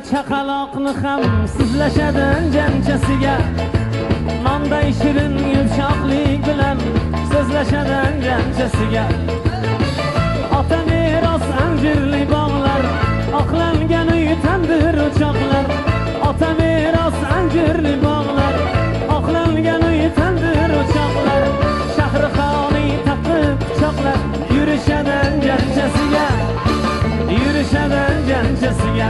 chaqaloqni ham sizlashadi janchasiga. Nonday shirin yumshoqlik bilan so'zlashadi janchasiga. Ota meros anjirli bog'lar, oqlangan uy tandir o'choqlar. Ota meros anjirli bog'lar, oqlangan uy tandir o'choqlar. Shahrixoniy taqib quchoqlar, yurishadi janchasiga. Yurishadi janchasiga.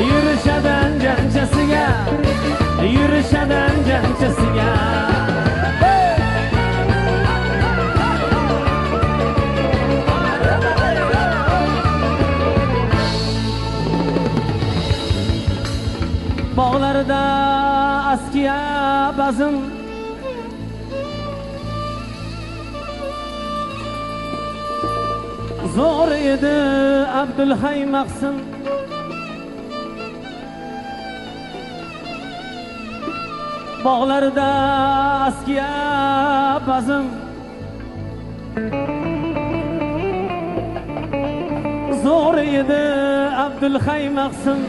Yurishadi janchasiga. Yurishadi janchasiga. Bog'larda askiya bazm, zo'r edi Abdulhay Maqsim. Bog'larda askiya bazm, zo'r edi Abdulhay Maqsim.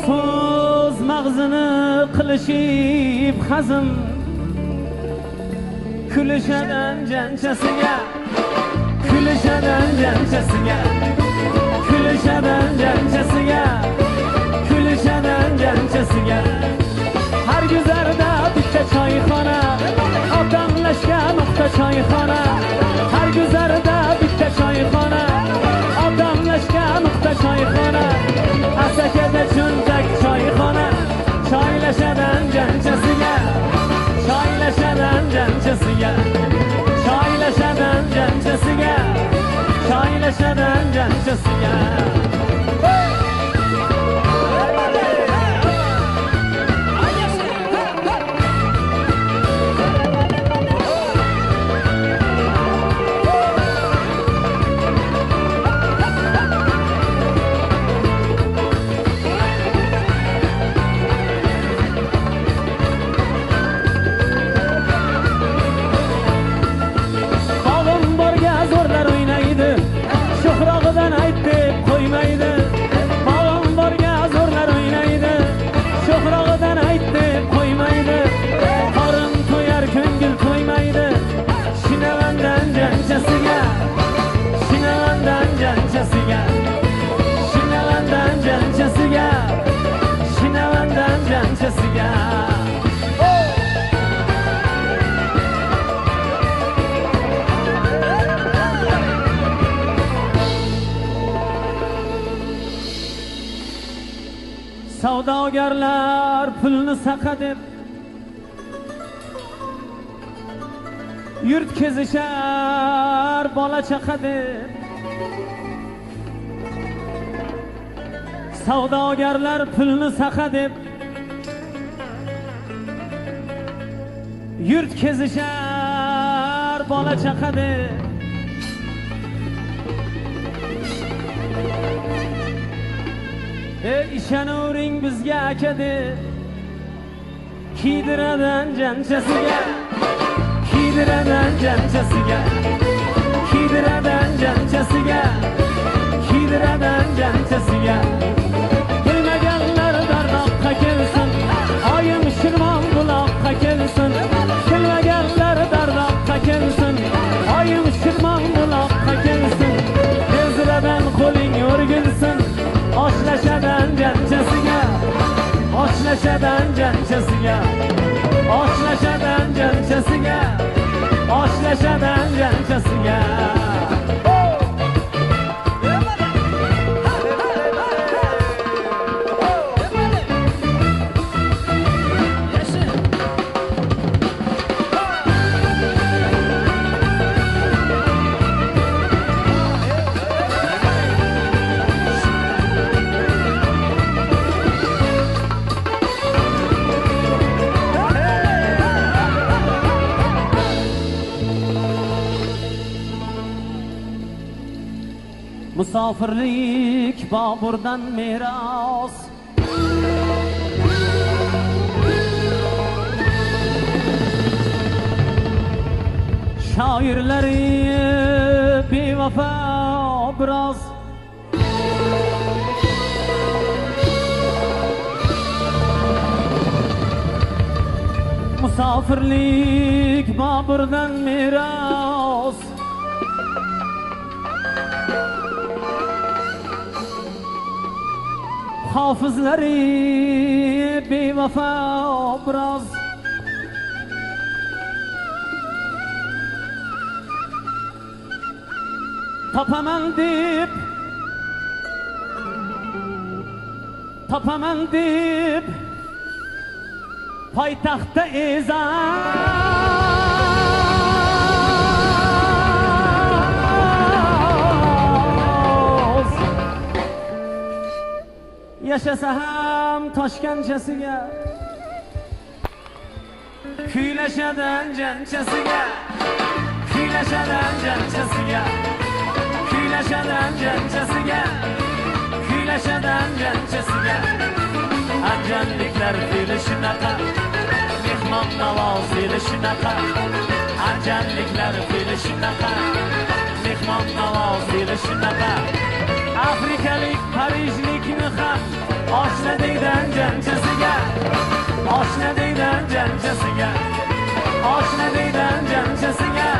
So'z mag'zini qilishib hazm, kulishadan janchasiga. Kulishadan janchasiga. Kulishadan janchasiga. Kulishadan janchasiga. Har guzarda bitta choyxona, odamlashga nuqta choyxona. Har guzarda bitta choyxona, odamlashga nuqta choyxona. Asakada cho'ntak choyxona, choylashadan janchasiga. Choylashadan janchasiga. Choylashadan janchasiga. Choylashadan janchasiga. Savdogarlar pulni saqa deb yurt kezishar, bola chaqa deb. Savdogarlar pulni saqa deb yurt kezishar, bola chaqa deb. İşanuring bizga aka deb kiydiradan janchasiga. Kiydiradan janchasiga. Kiydiradan janchasiga. Kiydiradan janchasiga. Kelmaganlar dardoqqa kelsin, oyim shirmon buloqqa kelsin. Kelmaganlar dardoqqa kelsin, oyim shirmon buloqqa kelsin. Tezradan qo'ling o'rgilsin, oshlashadan janchasiga. Oshlashadan janchasiga. Oshlashadan janchasiga. Oshlashadan janchasiga. Musofirlik Boburdan meros, shoirlari bevafo biroz musofirlik Boburdan meros hofizlari bevafo biroz topaman deb poytaxtda e'zoz yashasa ham toshkanchasiga kuylashadan janchasiga kuylashadan janchasiga kuylashadan janchasiga kuylashadan janchasiga anjanliklar fe'li shunaqa mehmon navoz fe'li shunaqa anjanliklar fe'li shunaqa mehmon navoz fe'li shunaqa afrikalik parijlikni ham oshna deydan janchasiga oshna deydan janchasiga oshna deydan janchasiga